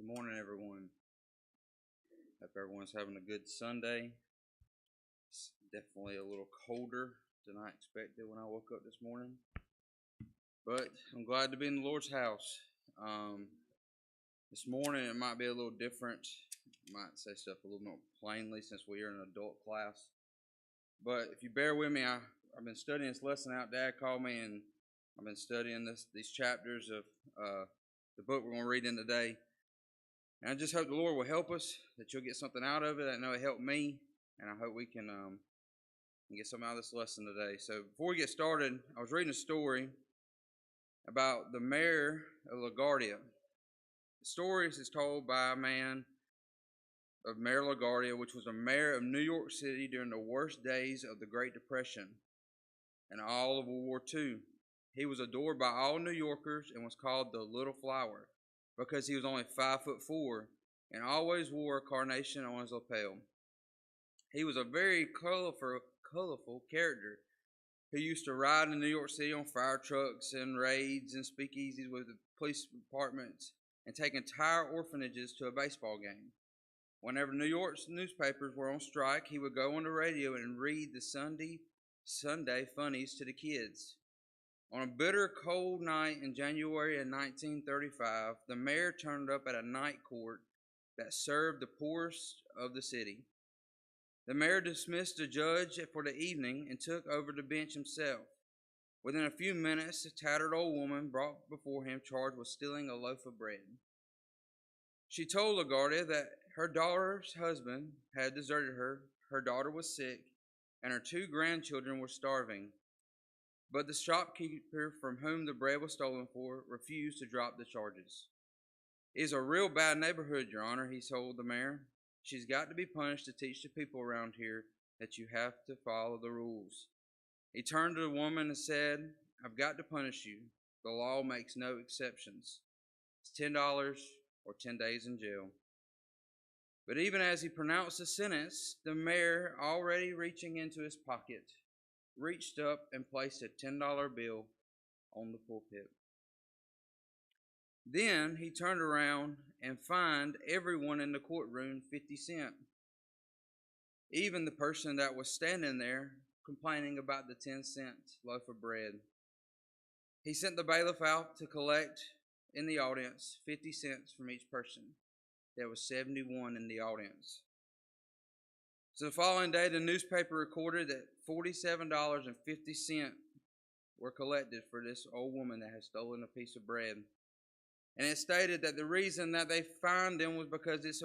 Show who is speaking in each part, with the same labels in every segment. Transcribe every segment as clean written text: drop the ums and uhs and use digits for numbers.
Speaker 1: morning, everyone. Hope everyone's having a good Sunday. It's definitely a little colder than I expected when I woke up this morning, but I'm glad to be in the Lord's house. Um, this morning it might be a little different. I might say stuff a little more plainly since we are in an adult class. But if you bear with me, I've been studying this lesson out. Dad called me, and I've been studying these chapters of the book we're going to read in today. And I just hope the Lord will help us, that you'll get something out of it. I know it helped me, and I hope we can get something out of this lesson today. So before we get started, I was reading a story about the mayor of LaGuardia. The story is told by a man of Mayor LaGuardia, which was a mayor of New York City during the worst days of the Great Depression and all of World War II. He was adored by all New Yorkers and was called the Little Flower, because he was only 5'4" and always wore a carnation on his lapel. He was a very colorful character who used to ride in New York City on fire trucks and raids and speakeasies with the police departments and take entire orphanages to a baseball game. Whenever New York's newspapers were on strike, he would go on the radio and read the Sunday funnies to the kids. On a bitter, cold night in January of 1935, the mayor turned up at a night court that served the poorest of the city. The mayor dismissed the judge for the evening and took over the bench himself. Within a few minutes, a tattered old woman brought before him charged with stealing a loaf of bread. She told LaGuardia that her daughter's husband had deserted her, her daughter was sick, and her 2 grandchildren were starving. But the shopkeeper from whom the bread was stolen for refused to drop the charges. "It is a real bad neighborhood, Your Honor," he told the mayor. "She's got to be punished to teach the people around here that you have to follow the rules." He turned to the woman and said, "I've got to punish you. The law makes no exceptions. It's $10 or 10 days in jail." But even as he pronounced the sentence, the mayor, already reaching into his pocket, reached up and placed a $10 bill on the pulpit. Then he turned around and fined everyone in the courtroom 50 cents, even the person that was standing there complaining about the 10-cent loaf of bread. He sent the bailiff out to collect in the audience 50 cents from each person. There was 71 in the audience. So the following day, the newspaper recorded that $47.50 were collected for this old woman that had stolen a piece of bread. And it stated that the reason that they fined them was because it's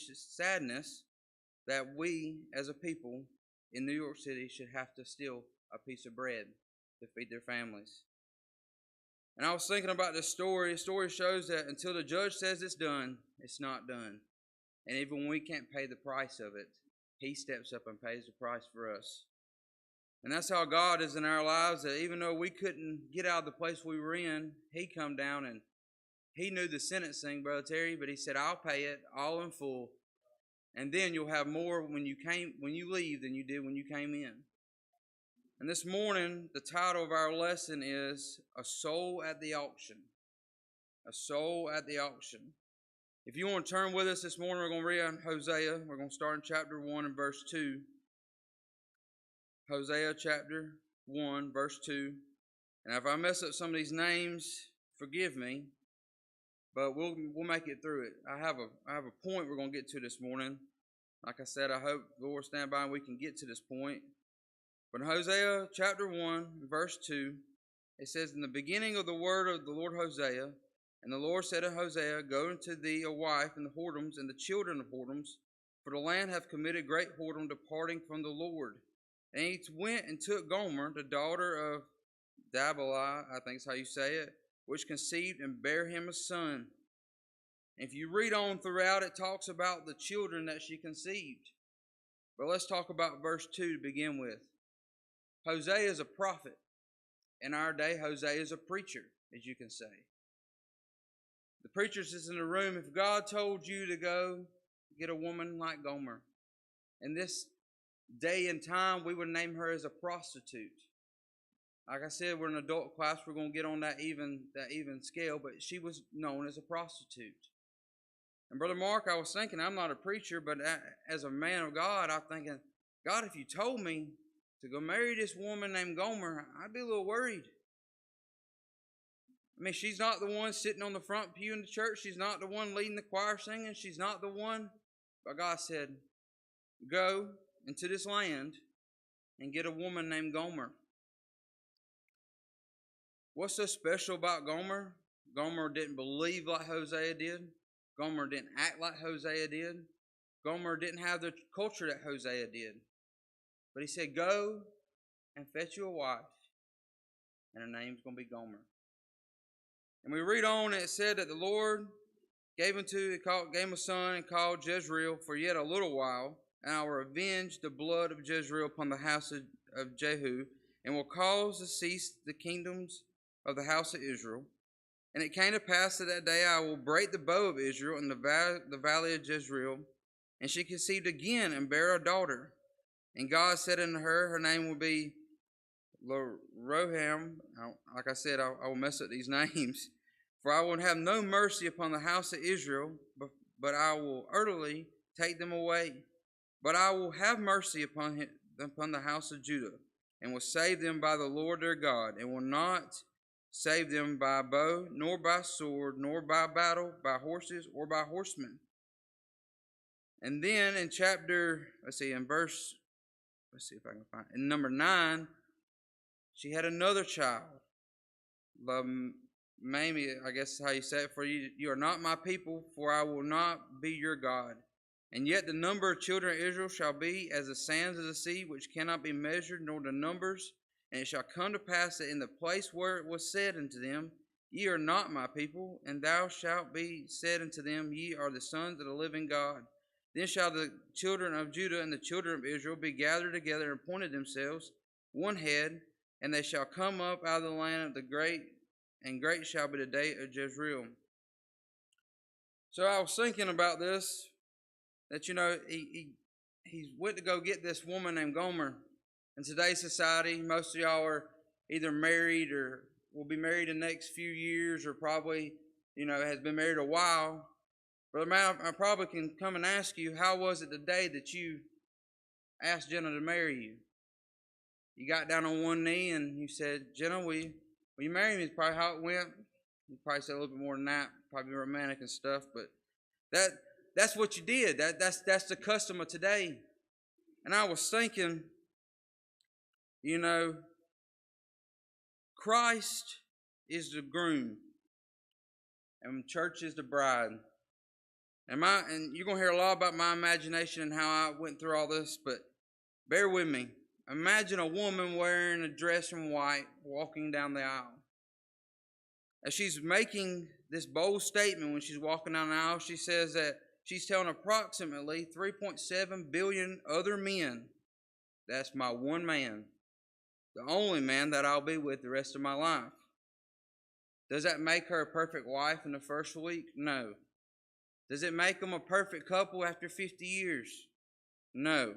Speaker 1: just sadness that we as a people in New York City should have to steal a piece of bread to feed their families. And I was thinking about this story. The story shows that until the judge says it's done, it's not done. And even when we can't pay the price of it, He steps up and pays the price for us. And that's how God is in our lives, that even though we couldn't get out of the place we were in, He come down and He knew the sentencing, Brother Terry, but He said, "I'll pay it all in full. And then you'll have more when you leave than you did when you came in." And this morning, the title of our lesson is A Soul at the Auction. A Soul at the Auction. If you want to turn with us this morning, we're going to read on Hosea. We're going to start in chapter 1 and verse 2. Hosea chapter 1, verse 2. And if I mess up some of these names, forgive me, but we'll make it through it. I have a point we're going to get to this morning. Like I said, I hope the Lord stand by and we can get to this point. But in Hosea chapter 1, verse 2, it says, "In the beginning of the word of the Lord Hosea, and the Lord said to Hosea, Go unto thee a wife and the whoredoms and the children of whoredoms, for the land hath committed great whoredom, departing from the Lord. And he went and took Gomer, the daughter of Dabelah," I think is how you say it, "which conceived and bare him a son." And if you read on throughout, it talks about the children that she conceived. But let's talk about verse 2 to begin with. Hosea is a prophet. In our day, Hosea is a preacher, as you can say. The preachers is in the room. If God told you to go get a woman like Gomer, in this day and time, we would name her as a prostitute. Like I said, we're an adult class. We're going to get on that even scale, but she was known as a prostitute. And Brother Mark, I was thinking, I'm not a preacher, but as a man of God, I'm thinking, God, if you told me to go marry this woman named Gomer, I'd be a little worried. I mean, she's not the one sitting on the front pew in the church. She's not the one leading the choir singing. She's not the one. But God said, go into this land and get a woman named Gomer. What's so special about Gomer? Gomer didn't believe like Hosea did. Gomer didn't act like Hosea did. Gomer didn't have the culture that Hosea did. But he said, go and fetch you a wife, and her name's going to be Gomer. And we read on, and it said that the Lord gave him a son and called Jezreel for yet a little while, and I will avenge the blood of Jezreel upon the house of Jehu, and will cause to cease the kingdoms of the house of Israel. And it came to pass that day I will break the bow of Israel in the valley of Jezreel. And she conceived again and bare a daughter. And God said unto her, her name will be Roham. Like I said, I will mess up these names. For I will have no mercy upon the house of Israel, but I will utterly take them away. But I will have mercy upon the house of Judah, and will save them by the Lord their God, and will not save them by bow, nor by sword, nor by battle, by horses, or by horsemen. And then in in number 9, she had another child. Mamie, I guess is how you say it. For you are not my people, for I will not be your God. And yet the number of children of Israel shall be as the sands of the sea, which cannot be measured, nor the numbers. And it shall come to pass that in the place where it was said unto them, ye are not my people, and thou shalt be said unto them, ye are the sons of the living God. Then shall the children of Judah and the children of Israel be gathered together and appointed themselves one head, and they shall come up out of the land of the great, and great shall be the day of Jezreel. So I was thinking about this, that he went to go get this woman named Gomer. In today's society, most of y'all are either married or will be married in the next few years, or probably, has been married a while. Brother Matt, I probably can come and ask you, how was it the day that you asked Jenna to marry you? You got down on one knee and you said, Jenna, will you marry me? It's probably how it went. You probably said a little bit more than that, probably romantic and stuff, but that's what you did. That's the custom of today. And I was thinking, Christ is the groom, and church is the bride. And you're going to hear a lot about my imagination and how I went through all this, but bear with me. Imagine a woman wearing a dress in white walking down the aisle. As she's making this bold statement when she's walking down the aisle, she says that she's telling approximately 3.7 billion other men, that's my one man, the only man that I'll be with the rest of my life. Does that make her a perfect wife in the first week? No. Does it make them a perfect couple after 50 years? No.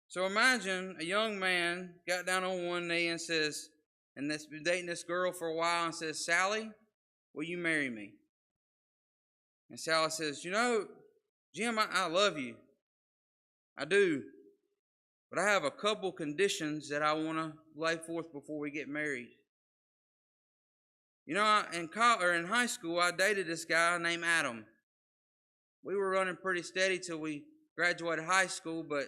Speaker 1: So imagine a young man got down on one knee and says, and that's been dating this girl for a while, and says, Sally, will you marry me? And Sally says, Jim, I love you. I do. But I have a couple conditions that I want to lay forth before we get married. In high school, I dated this guy named Adam. We were running pretty steady till we graduated high school, but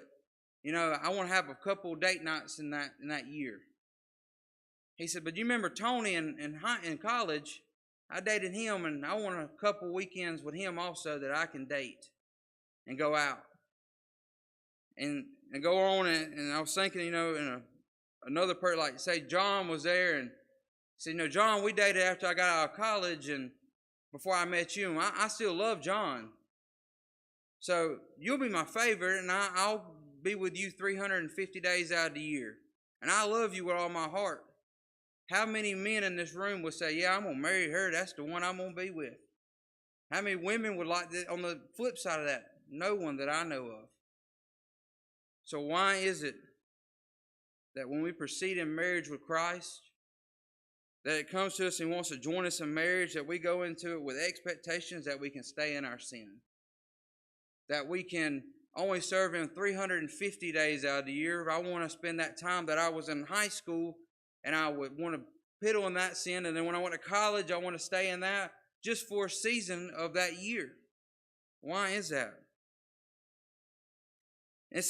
Speaker 1: I want to have a couple date nights in that year. He said, but you remember Tony in college? I dated him, and I want a couple weekends with him also that I can date and go out and go on. And I was thinking, another person, like say John was there, and said, John, we dated after I got out of college and before I met you. And I still love John. So you'll be my favorite, and I'll be with you 350 days out of the year. And I love you with all my heart. How many men in this room would say, yeah, I'm going to marry her. That's the one I'm going to be with? How many women would like that on the flip side of that? No one that I know of. So why is it that when we proceed in marriage with Christ, that it comes to us and wants to join us in marriage, that we go into it with expectations that we can stay in our sin. That we can only serve Him 350 days out of the year. If I want to spend that time that I was in high school and I would want to piddle in that sin, and then when I went to college, I want to stay in that just for a season of that year. Why is that? I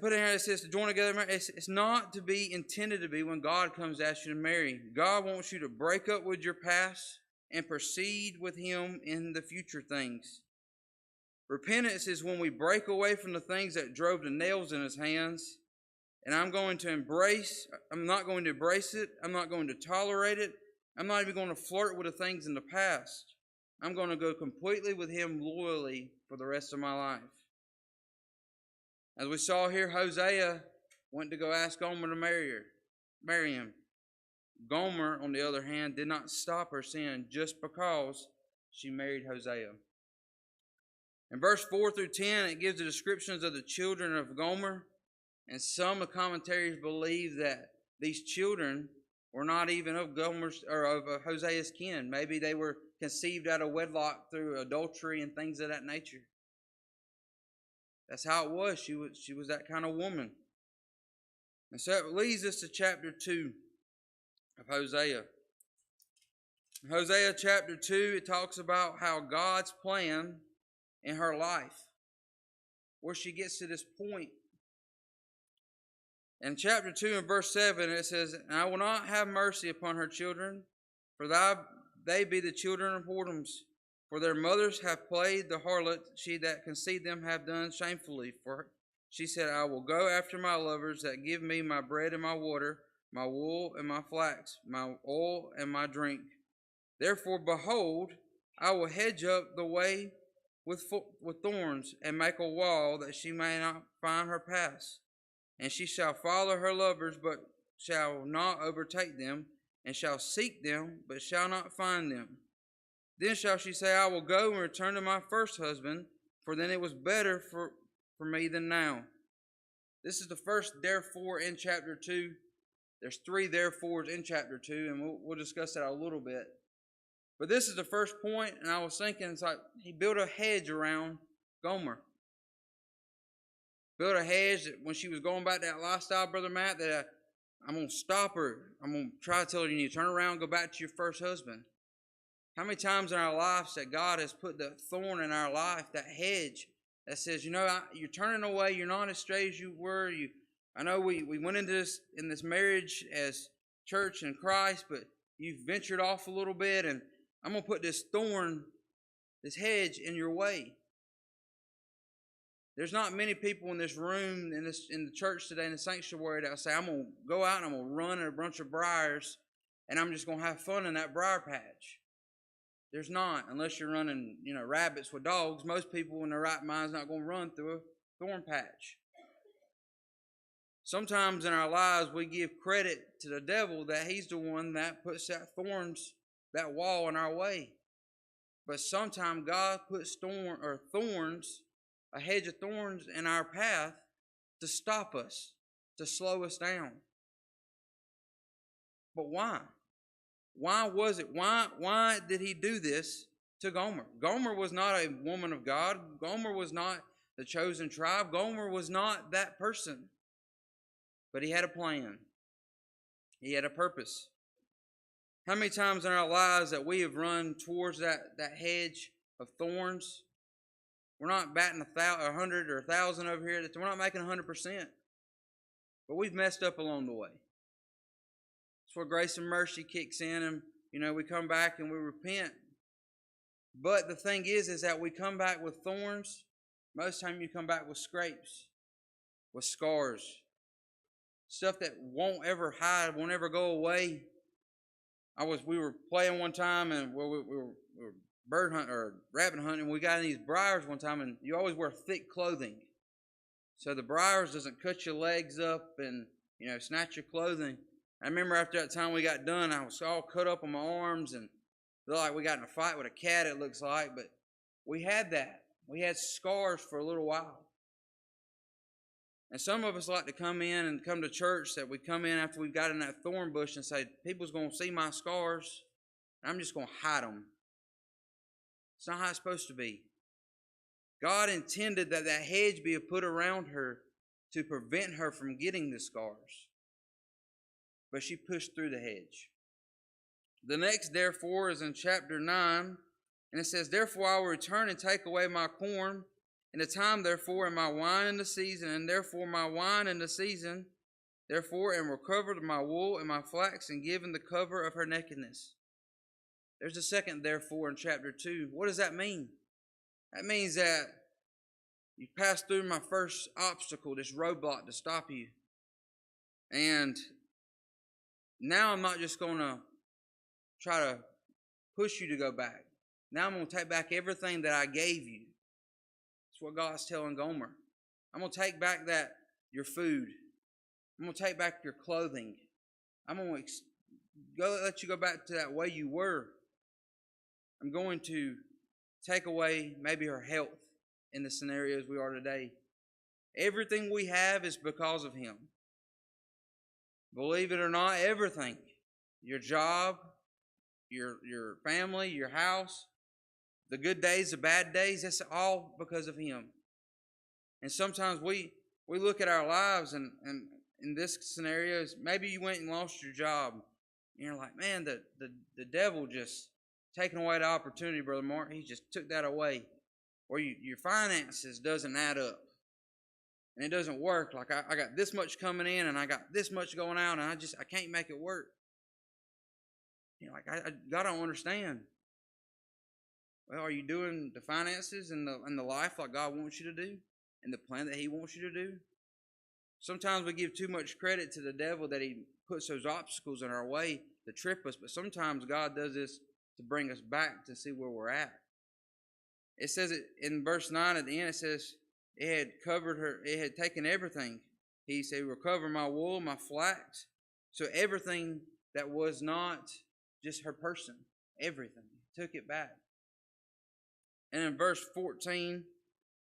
Speaker 1: put in here, it says to join together. It's not to be intended to be when God comes to ask you to marry. God wants you to break up with your past and proceed with Him in the future things. Repentance is when we break away from the things that drove the nails in His hands. And I'm not going to embrace it. I'm not going to tolerate it. I'm not even going to flirt with the things in the past. I'm going to go completely with Him loyally for the rest of my life. As we saw here, Hosea went to go ask Gomer to marry him. Gomer, on the other hand, did not stop her sin just because she married Hosea. In verse 4 through 10, it gives the descriptions of the children of Gomer, and some of the commentaries believe that these children were not even of Gomer's or of Hosea's kin. Maybe they were conceived out of wedlock through adultery and things of that nature. That's how it was. She was that kind of woman. And so it leads us to chapter 2 of Hosea. In Hosea chapter 2, it talks about how God's plan in her life, where she gets to this point. In chapter 2 and verse 7, it says, "And I will not have mercy upon her children, for they be the children of whoredoms. For their mothers have played the harlot, she that conceived them have done shamefully. For she said, I will go after my lovers that give me my bread and my water, my wool and my flax, my oil and my drink. Therefore, behold, I will hedge up the way with thorns, and make a wall that she may not find her paths. And she shall follow her lovers, but shall not overtake them, and shall seek them, but shall not find them. Then shall she say, I will go and return to my first husband, for then it was better for me than now." This is the first therefore in chapter 2. There's 3 therefores in chapter 2, and we'll discuss that a little bit. But this is the first point, and I was thinking, it's like he built a hedge around Gomer. Built a hedge that when she was going back that lifestyle, Brother Matt, that I'm going to stop her. I'm going to try to tell her you need to turn around and go back to your first husband. How many times in our lives that God has put the thorn in our life, that hedge that says, you're turning away, you're not as straight as you were. I know we went into this marriage as church in Christ, but you've ventured off a little bit, and I'm going to put this thorn, this hedge in your way. There's not many people in this room, in the church today, in the sanctuary, that will say, I'm going to go out and I'm going to run in a bunch of briars, and I'm just going to have fun in that briar patch. There's not, unless you're running, rabbits with dogs. Most people in their right mind is not going to run through a thorn patch. Sometimes in our lives, we give credit to the devil that he's the one that puts that wall in our way. But sometimes God puts thorns, a hedge of thorns in our path to stop us, to slow us down. But why? Why was it? Why did he do this to Gomer? Gomer was not a woman of God. Gomer was not the chosen tribe. Gomer was not that person. But he had a plan. He had a purpose. How many times in our lives that we have run towards that hedge of thorns? We're not batting 100 or 1,000 over here. We're not making 100%. But we've messed up along the way. That's where grace and mercy kicks in, and we come back and we repent. But the thing is that we come back with thorns. Most time you come back with scrapes, with scars, stuff that won't ever hide, won't ever go away. We were playing one time, and we were bird hunting or rabbit hunting. And we got in these briars one time, and you always wear thick clothing, so the briars doesn't cut your legs up and snatch your clothing. I remember after that time we got done, I was all cut up on my arms and looked like we got in a fight with a cat, it looks like. But we had that. We had scars for a little while. And some of us like to come in and come to church that we come in after we've got in that thorn bush and say, people's going to see my scars, and I'm just going to hide them. It's not how it's supposed to be. God intended that hedge be put around her to prevent her from getting the scars. But she pushed through the hedge. The next, therefore, is in chapter 9, and it says, Therefore I will return and take away my corn, in the time, therefore, and my wine in the season, and therefore my wine in the season, therefore, and recover my wool and my flax, and given the cover of her nakedness. There's a second therefore in chapter 2. What does that mean? That means that you passed through my first obstacle, this roadblock to stop you. And now I'm not just going to try to push you to go back. Now I'm going to take back everything that I gave you. That's what God's telling Gomer. I'm going to take back your food. I'm going to take back your clothing. I'm going to let you go back to that way you were. I'm going to take away maybe her health in the scenarios we are today. Everything we have is because of Him. Believe it or not, everything. Your job, your family, your house, the good days, the bad days, that's all because of Him. And sometimes we look at our lives, and in this scenario, maybe you went and lost your job. And you're like, man, the devil just taking away the opportunity, Brother Mark. He just took that away. Or your finances doesn't add up. And it doesn't work. Like I got this much coming in, and I got this much going out, and I can't make it work. You know, like God don't understand. Well, are you doing the finances and the life like God wants you to do, and the plan that He wants you to do? Sometimes we give too much credit to the devil that he puts those obstacles in our way to trip us, but sometimes God does this to bring us back to see where we're at. It says it in verse 9 at the end, it says, it had covered her, it had taken everything. He said, recover my wool, my flax. So everything that was not just her person, everything, took it back. And in verse 14,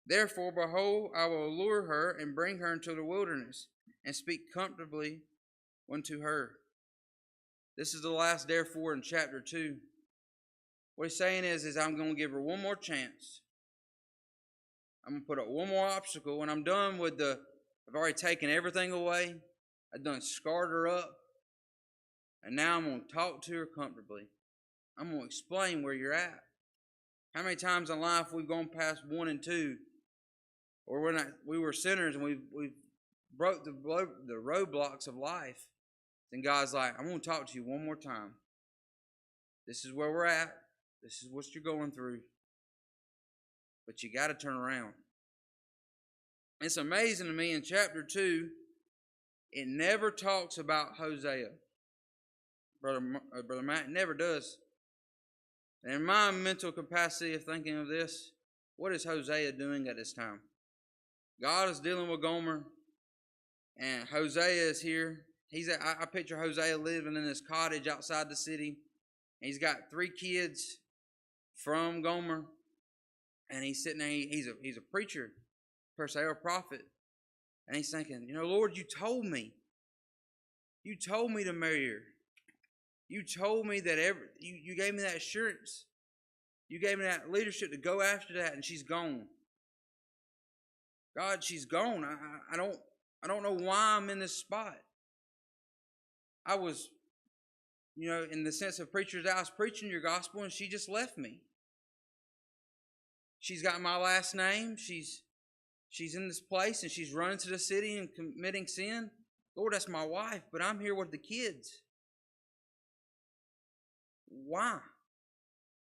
Speaker 1: Therefore, behold, I will allure her and bring her into the wilderness and speak comfortably unto her. This is the last therefore in chapter 2. What he's saying is I'm going to give her one more chance. I'm going to put up one more obstacle. When I'm done with I've already taken everything away. I've done scarred her up. And now I'm going to talk to her comfortably. I'm going to explain where you're at. How many times in life we've gone past 1 and 2, or we were sinners and we broke the roadblocks of life. Then God's like, I'm going to talk to you one more time. This is where we're at. This is what you're going through. But you got to turn around. It's amazing to me in chapter 2, it never talks about Hosea. Brother Matt, it never does. And in my mental capacity of thinking of this, what is Hosea doing at this time? God is dealing with Gomer, and Hosea is here. I picture Hosea living in this cottage outside the city. And he's got 3 kids from Gomer, and he's sitting there. He's a preacher, per se, or a prophet, and he's thinking, Lord, you told me to marry her. You told me that you gave me that assurance. You gave me that leadership to go after that, and she's gone. God, she's gone. I don't know why I'm in this spot. I was, in the sense of preachers, I was preaching your gospel, and she just left me. She's got my last name. She's in this place, and she's running to the city and committing sin. Lord, that's my wife, but I'm here with the kids. Why?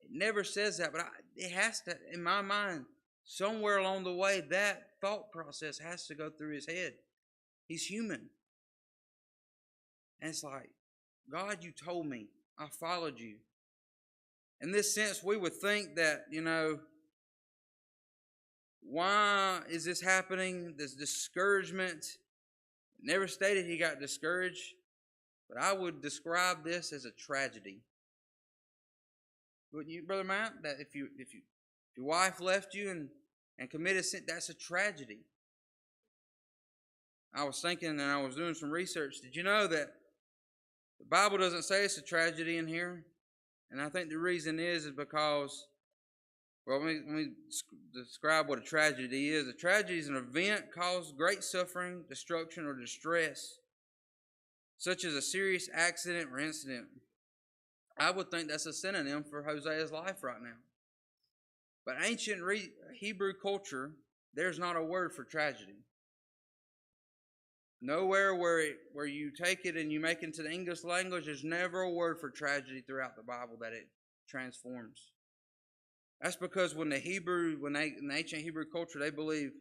Speaker 1: It never says that, but it has to, in my mind, somewhere along the way, that thought process has to go through his head. He's human. And it's like, God, you told me. I followed you. In this sense, we would think that, why is this happening? This discouragement. Never stated he got discouraged, but I would describe this as a tragedy. Wouldn't you, Brother Matt? That if your wife left you and committed sin, that's a tragedy. I was thinking and I was doing some research. Did you know that the Bible doesn't say it's a tragedy in here? And I think the reason is because, well, let me describe what a tragedy is. A tragedy is an event caused great suffering, destruction, or distress, such as a serious accident or incident. I would think that's a synonym for Hosea's life right now. But ancient Hebrew culture, there's not a word for tragedy. Nowhere where you take it and you make it into the English language, there's never a word for tragedy throughout the Bible that it transforms. That's because in the ancient Hebrew culture, they believe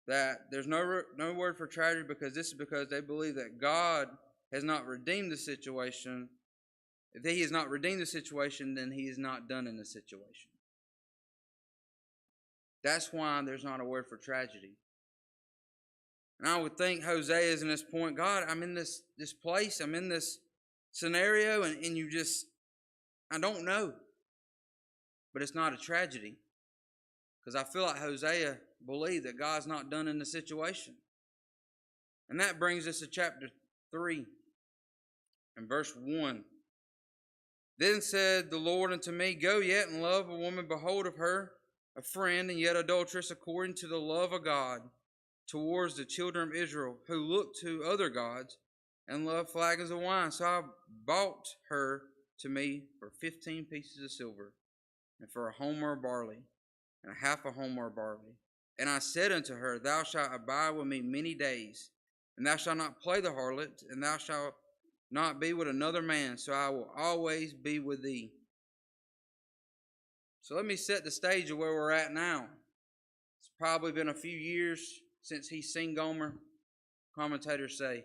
Speaker 1: that there's no word for tragedy because they believe that God has not redeemed the situation. If He has not redeemed the situation, then He is not done in the situation. That's why there's not a word for tragedy. And I would think Hosea is in this point, God, I'm in this place, I'm in this scenario, and I don't know. But it's not a tragedy. Because I feel like Hosea believed that God's not done in the situation. And that brings us to chapter 3 and verse 1. Then said the Lord unto me, Go yet and love a woman, behold of her a friend, and yet adulteress, according to the love of God towards the children of Israel, who look to other gods and love flagons of wine. So I bought her to me for 15 pieces of silver, and for a homer of barley, and a half a homer of barley. And I said unto her, Thou shalt abide with me many days, and thou shalt not play the harlot, and thou shalt not be with another man, so I will always be with thee. So let me set the stage of where we're at now. It's probably been a few years since he's seen Gomer. Commentators say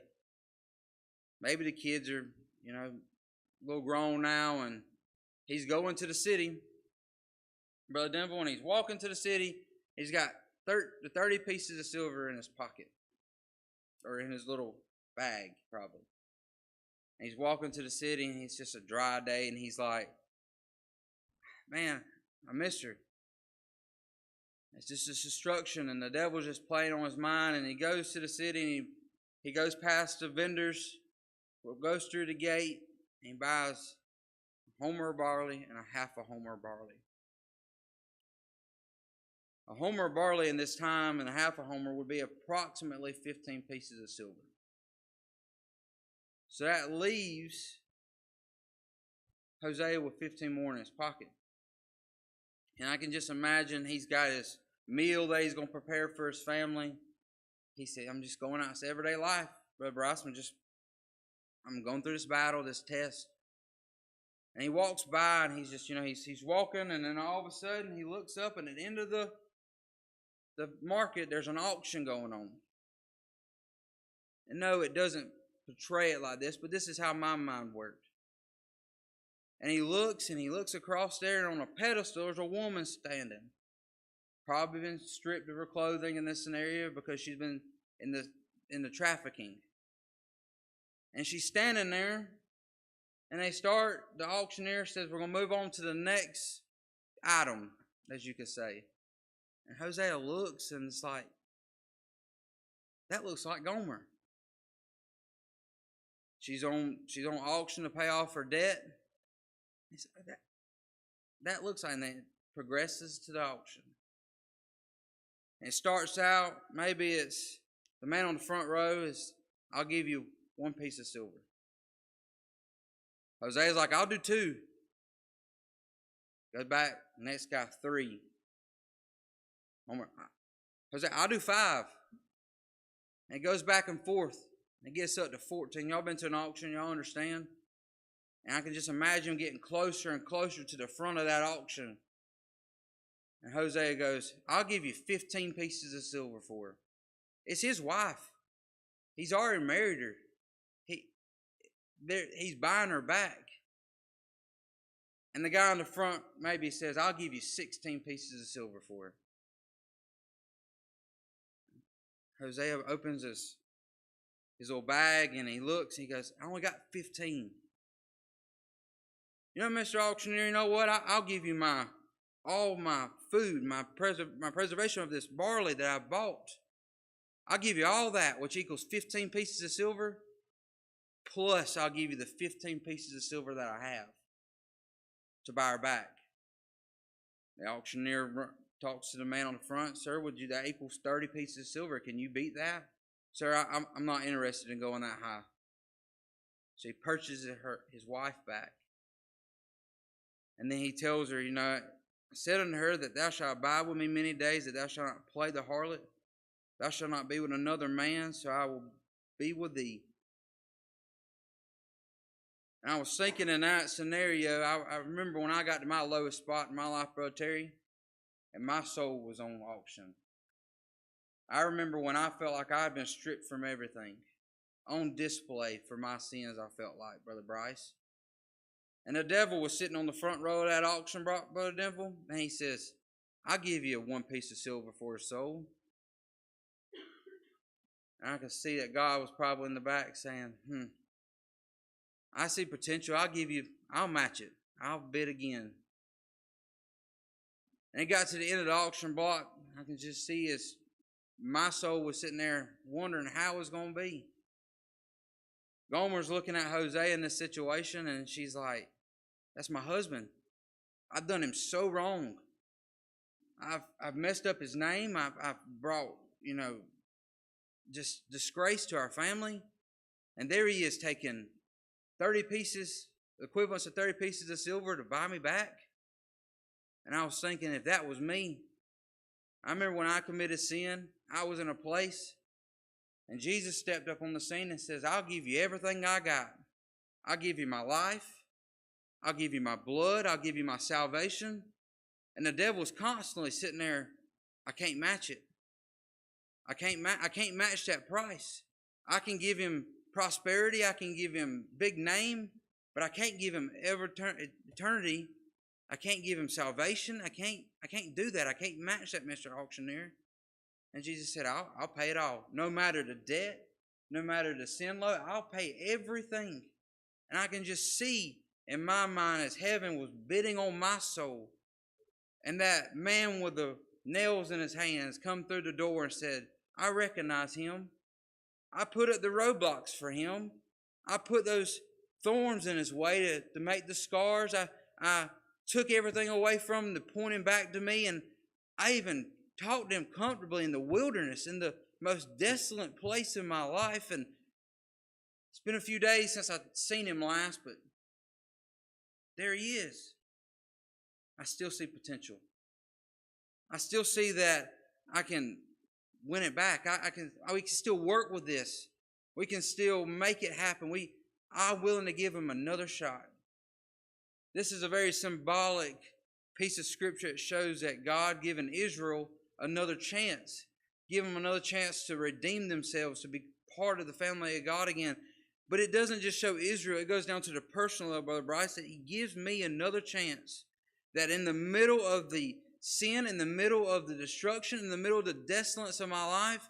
Speaker 1: maybe the kids are, a little grown now, and he's going to the city. Brother Denver, when he's walking to the city, he's got 30 pieces of silver in his pocket, or in his little bag, probably. And he's walking to the city, and it's just a dry day, and he's like, man, I missed her. It's just this destruction, and the devil's just playing on his mind, and he goes to the city, and he goes past the vendors, goes through the gate, and he buys a homer of barley and a half a homer of barley. A homer of barley in this time and a half a homer would be approximately 15 pieces of silver. So that leaves Hosea with 15 more in his pocket. And I can just imagine he's got his meal that he's going to prepare for his family. He said, I'm just going out. It's everyday life, Brother Bryce. I'm going through this battle, this test. And he walks by, and he's just, he's walking, and then all of a sudden he looks up, and at the end of the market, there's an auction going on. And no, it doesn't portray it like this, but this is how my mind worked. And he looks across there, and on a pedestal there's a woman standing. Probably been stripped of her clothing in this scenario because she's been in the trafficking. And she's standing there, and the auctioneer says, we're going to move on to the next item, as you could say. And Hosea looks, and it's like, that looks like Gomer. She's on auction to pay off her debt. He said, that looks like, and then it progresses to the auction. And it starts out, maybe it's the man on the front row is, I'll give you 1 piece of silver. Hosea's like, I'll do 2. Goes back, next guy, 3. Hosea, I'll do 5. And it goes back and forth. And it gets up to 14. Y'all been to an auction, y'all understand? And I can just imagine getting closer and closer to the front of that auction. And Hosea goes, I'll give you 15 pieces of silver for her. It's his wife. He's already married her. He's buying her back. And the guy in the front maybe says, I'll give you 16 pieces of silver for her. Hosea opens his little bag, and he looks, and he goes, I only got 15. Mr. Auctioneer, you know what? I'll give you all my food, my preservation of this barley that I bought. I'll give you all that, which equals 15 pieces of silver, plus I'll give you the 15 pieces of silver that I have to buy her back. The auctioneer talks to the man on the front. Sir, that equals 30 pieces of silver. Can you beat that? Sir, I'm not interested in going that high. So he purchases his wife back. And then he tells her, I said unto her that thou shalt abide with me many days, that thou shalt not play the harlot. Thou shalt not be with another man, so I will be with thee. And I was thinking in that scenario, I remember when I got to my lowest spot in my life, Brother Terry, and my soul was on auction. I remember when I felt like I had been stripped from everything, on display for my sins, I felt like, Brother Bryce. And the devil was sitting on the front row of that auction, Brother Denville, and he says, I'll give you one piece of silver for a soul. And I could see that God was probably in the back saying, I see potential. I'll match it. I'll bid again. And it got to the end of the auction block. I can just see as my soul was sitting there wondering how it was going to be. Gomer's looking at Hosea in this situation, and she's like, that's my husband. I've done him so wrong. I've messed up his name. I've brought, just disgrace to our family. And there he is taking 30 pieces, equivalents of 30 pieces of silver to buy me back. And I was thinking, if that was me, I remember when I committed sin, I was in a place, and Jesus stepped up on the scene and says, I'll give you everything I got. I'll give you my life. I'll give you my blood. I'll give you my salvation. And the devil's constantly sitting there, I can't match it. I can't match that price. I can give him prosperity. I can give him big name, but I can't give him eternity. I can't give him salvation. I can't do that. I can't match that, Mr. Auctioneer. And Jesus said, I'll pay it all. No matter the debt, no matter the sin load, I'll pay everything. And I can just see in my mind as heaven was bidding on my soul. And that man with the nails in his hands come through the door and said, I recognize him. I put up the roadblocks for him. I put those thorns in his way to make the scars. I took everything away from him to point him back to me. And I even talked to him comfortably in the wilderness, in the most desolate place in my life. And it's been a few days since I've seen him last, but there he is. I still see potential. I still see that I can win it back. We can still work with this. We can still make it happen. I'm willing to give him another shot. This is a very symbolic piece of scripture. It shows that God given Israel another chance. Give them another chance to redeem themselves, to be part of the family of God again. But it doesn't just show Israel. It goes down to the personal level, Brother Bryce, that he gives me another chance. That in the middle of the sin, in the middle of the destruction, in the middle of the desolateness of my life,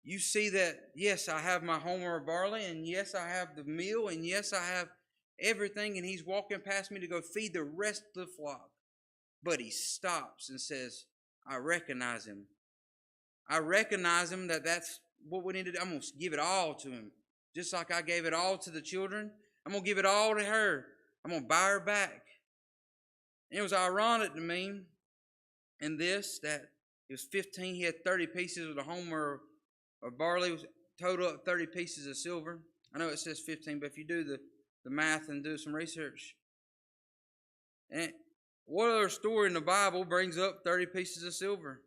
Speaker 1: you see that, yes, I have my homer of barley, and yes, I have the meal, and yes, I have everything, and he's walking past me to go feed the rest of the flock. But he stops and says, I recognize him. I recognize him that's what we need to do. I'm going to give it all to him. Just like I gave it all to the children, I'm going to give it all to her. I'm going to buy her back. And it was ironic to me in this that he was 15. He had 30 pieces of the homer of barley. It was total up 30 pieces of silver. I know it says 15, but if you do the math and do some research. And what other story in the Bible brings up 30 pieces of silver?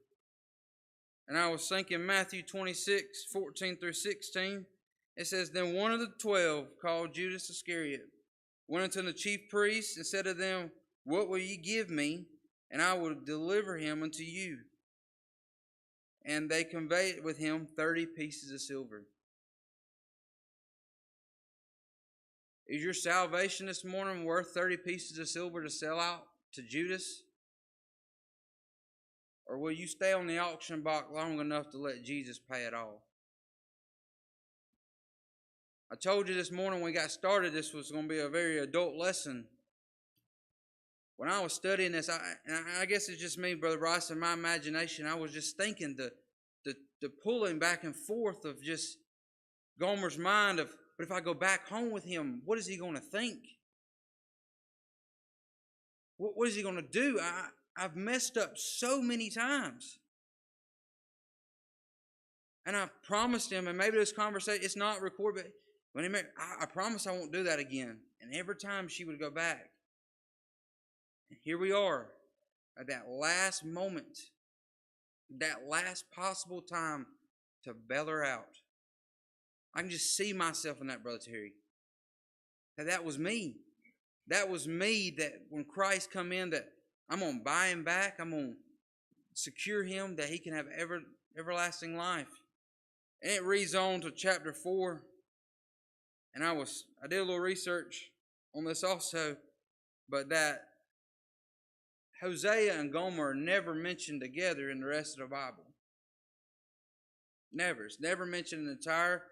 Speaker 1: And I was thinking Matthew 26, 14 through 16. It says, Then one of the 12, called Judas Iscariot, went unto the chief priests and said to them, What will ye give me? And I will deliver him unto you. And they conveyed with him 30 pieces of silver. Is your salvation this morning worth 30 pieces of silver to sell out to Judas? Or will you stay on the auction block long enough to let Jesus pay it all? I told you this morning when we got started this was going to be a very adult lesson. When I was studying this, I guess it's just me, Brother Bryce, in my imagination, I was just thinking the the pulling back and forth of just Gomer's mind of, but if I go back home with him, what is he going to think? What is he going to do? I've messed up so many times. And I promised him, and maybe this conversation, it's not recorded, but when he married, I promise I won't do that again. And every time she would go back. And here we are at that last moment, that last possible time to bail her out. I can just see myself in that, Brother Terry. That was me. That was me that when Christ come in, that I'm going to buy him back. I'm going to secure him that he can have everlasting life. And it reads on to chapter 4. And I did a little research on this also, but that Hosea and Gomer are never mentioned together in the rest of the Bible. Never. It's never mentioned in the entire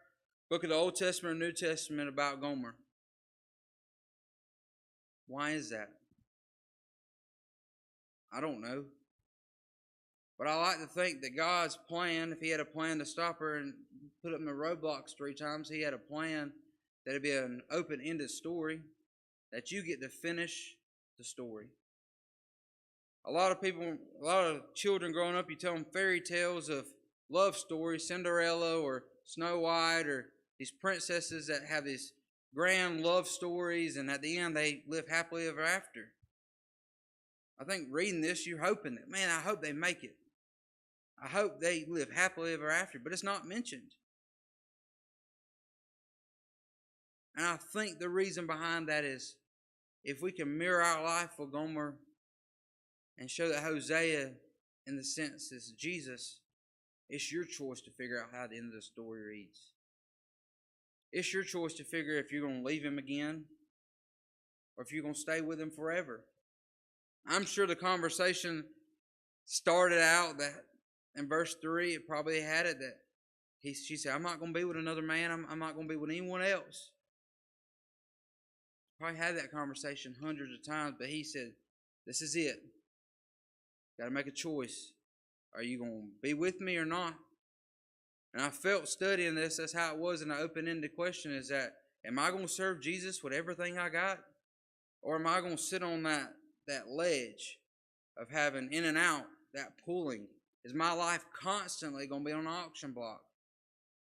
Speaker 1: book of the Old Testament and New Testament about Gomer. Why is that? I don't know. But I like to think that God's plan, if he had a plan to stop her and put up in the roadblocks 3 times, he had a plan that it'd be an open-ended story, that you get to finish the story. A lot of children growing up, you tell them fairy tales of love stories, Cinderella or Snow White, or these princesses that have these grand love stories, and at the end they live happily ever after. I think reading this, you're hoping that, man, I hope they make it. I hope they live happily ever after, but it's not mentioned. And I think the reason behind that is if we can mirror our life with Gomer and show that Hosea, in the sense, is Jesus, it's your choice to figure out how the end of the story reads. It's your choice to figure if you're going to leave him again or if you're going to stay with him forever. I'm sure the conversation started out that in verse 3, it probably had it that she said, I'm not going to be with another man. I'm not going to be with anyone else. Probably had that conversation hundreds of times, but he said, this is it. Got to make a choice. Are you going to be with me or not? And I felt studying this, that's how it was in an open-ended question, is that, am I going to serve Jesus with everything I got? Or am I going to sit on that ledge of having in and out, that pulling? Is my life constantly going to be on an auction block?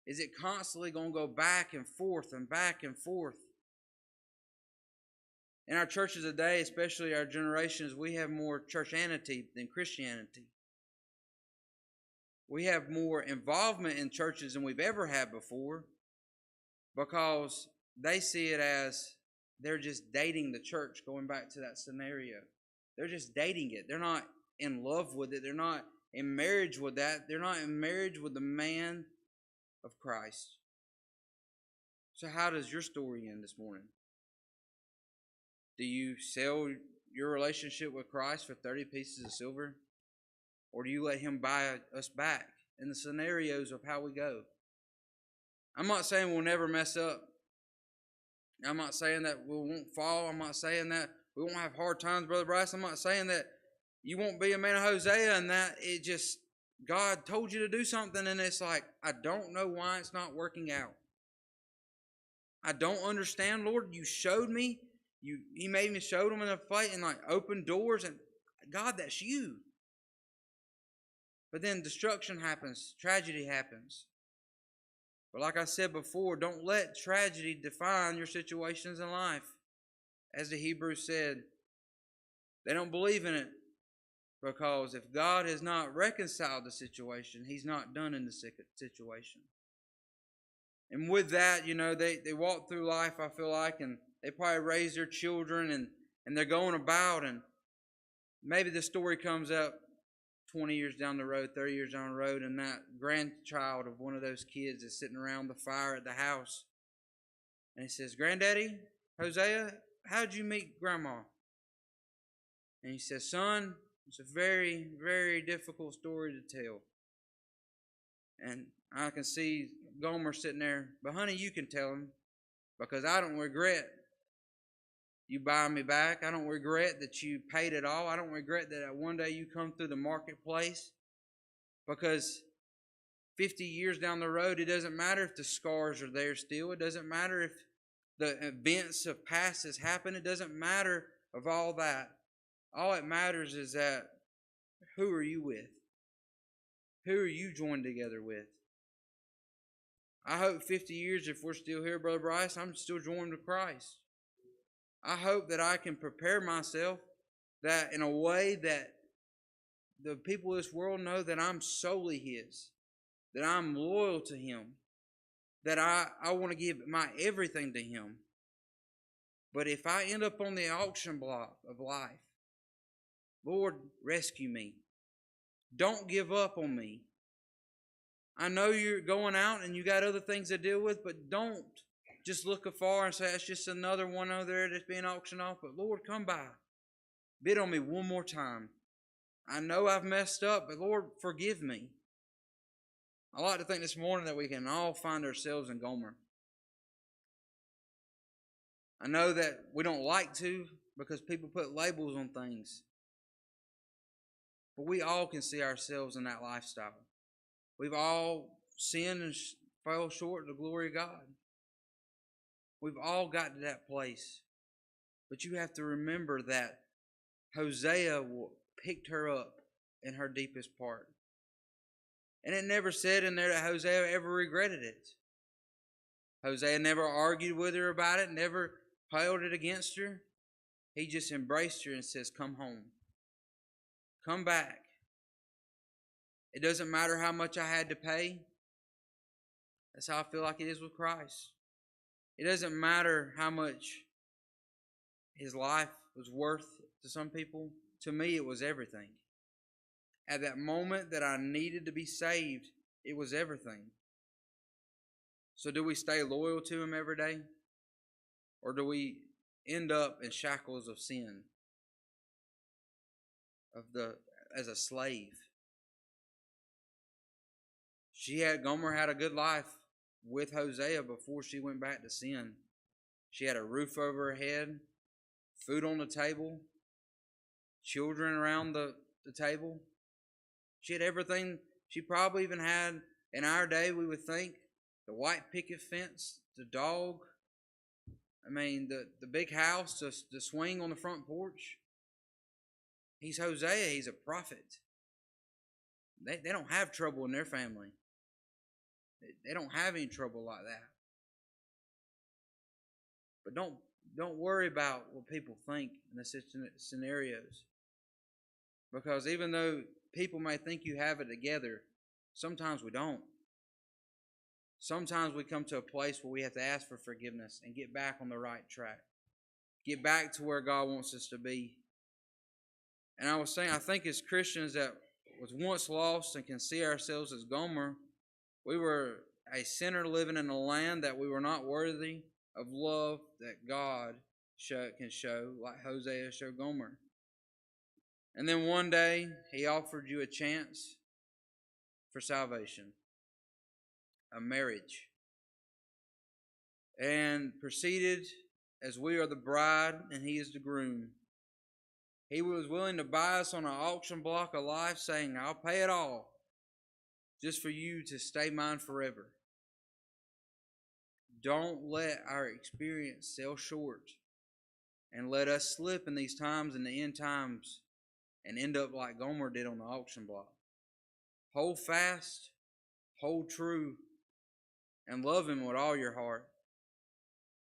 Speaker 1: Is it constantly going to go back and forth and back and forth? In our churches today, especially our generations, we have more churchianity than Christianity. We have more involvement in churches than we've ever had before because they see it as they're just dating the church, going back to that scenario. They're just dating it. They're not in love with it. They're not in marriage with that. They're not in marriage with the man of Christ. So how does your story end this morning? Do you sell your relationship with Christ for 30 pieces of silver? Or do you let him buy us back in the scenarios of how we go? I'm not saying we'll never mess up. I'm not saying that we won't fall. I'm not saying that we won't have hard times, Brother Bryce. I'm not saying that you won't be a man of Hosea and that it just, God told you to do something and it's like, I don't know why it's not working out. I don't understand, Lord. You showed me. He made me show them in a fight and like open doors, and God, that's you. But then destruction happens, tragedy happens. But like I said before, don't let tragedy define your situations in life. As the Hebrews said, they don't believe in it because if God has not reconciled the situation, he's not done in the situation. And with that, they walk through life, I feel like, and they probably raise their children and they're going about, and maybe the story comes up 20 years down the road, 30 years down the road, and that grandchild of one of those kids is sitting around the fire at the house. And he says, Granddaddy, Hosea, how'd you meet Grandma? And he says, son, it's a very, very difficult story to tell. And I can see Gomer sitting there, but honey, you can tell him because I don't regret you buying me back. I don't regret that you paid it all. I don't regret that one day you come through the marketplace because 50 years down the road, it doesn't matter if the scars are there still. It doesn't matter if the events of past has happened. It doesn't matter of all that. All it matters is that who are you with? Who are you joined together with? I hope 50 years, if we're still here, Brother Bryce, I'm still joined with Christ. I hope that I can prepare myself that in a way that the people of this world know that I'm solely His, that I'm loyal to Him, that I want to give my everything to Him. But if I end up on the auction block of life, Lord, rescue me. Don't give up on me. I know you're going out and you got other things to deal with, but don't just look afar and say, it's just another one over there that's being auctioned off. But Lord, come by. Bid on me one more time. I know I've messed up, but Lord, forgive me. I like to think this morning that we can all find ourselves in Gomer. I know that we don't like to because people put labels on things. But we all can see ourselves in that lifestyle. We've all sinned and fell short of the glory of God. We've all got to that place. But you have to remember that Hosea picked her up in her deepest part. And it never said in there that Hosea ever regretted it. Hosea never argued with her about it, never held it against her. He just embraced her and says, come home. Come back. It doesn't matter how much I had to pay. That's how I feel like it is with Christ. It doesn't matter how much His life was worth to some people. To me, it was everything. At that moment that I needed to be saved, it was everything. So do we stay loyal to Him every day? Or do we end up in shackles of sin? As a slave? Gomer had a good life with Hosea before she went back to sin. She had a roof over her head, food on the table, children around the table. She had everything. She probably even had, in our day, we would think, the white picket fence, the dog, the big house, the swing on the front porch. He's Hosea. He's a prophet. They don't have trouble in their family. They don't have any trouble like that. But don't worry about what people think in the scenarios. Because even though people may think you have it together, sometimes we don't. Sometimes we come to a place where we have to ask for forgiveness and get back on the right track. Get back to where God wants us to be. And I was saying, I think as Christians that was once lost and can see ourselves as Gomer, we were a sinner living in a land that we were not worthy of love that God can show, like Hosea showed Gomer. And then one day, He offered you a chance for salvation, a marriage, and proceeded as we are the bride and He is the groom. He was willing to buy us on an auction block of life, saying, I'll pay it all just for you to stay mine forever. Don't let our experience sell short and let us slip in these times and the end times and end up like Gomer did on the auction block. Hold fast, hold true, and love Him with all your heart.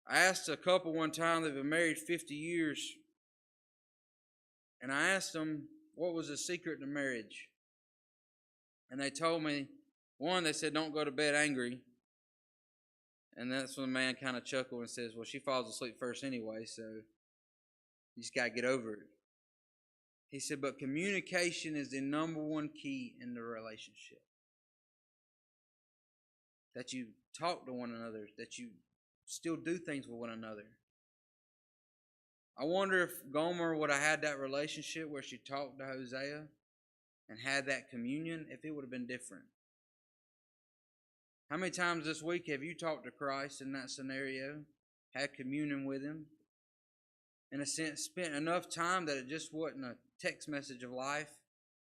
Speaker 1: I asked a couple one time that have been married 50 years, and I asked them what was the secret to marriage. And they told me, one, they said, don't go to bed angry. And that's when the man kind of chuckled and says, well, she falls asleep first anyway, so you just got to get over it. He said, but communication is the number one key in the relationship. That you talk to one another, that you still do things with one another. I wonder if Gomer would have had that relationship where she talked to Hosea and had that communion, if it would have been different. How many times this week have you talked to Christ in that scenario, had communion with Him, in a sense spent enough time that it just wasn't a text message of life,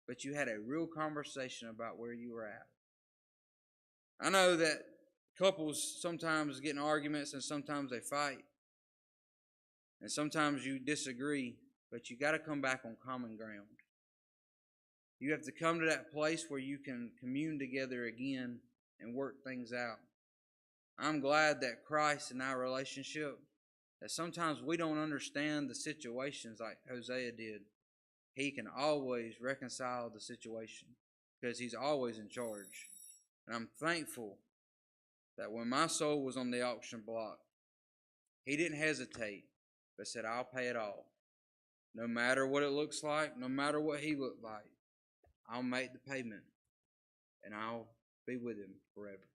Speaker 1: but you had a real conversation about where you were at? I know that couples sometimes get in arguments and sometimes they fight. And sometimes you disagree, but you got to come back on common ground. You have to come to that place where you can commune together again and work things out. I'm glad that Christ in our relationship, that sometimes we don't understand the situations like Hosea did. He can always reconcile the situation because he's always in charge. And I'm thankful that when my soul was on the auction block, he didn't hesitate, but said, I'll pay it all. No matter what it looks like, no matter what he looked like, I'll make the payment and I'll be with him forever.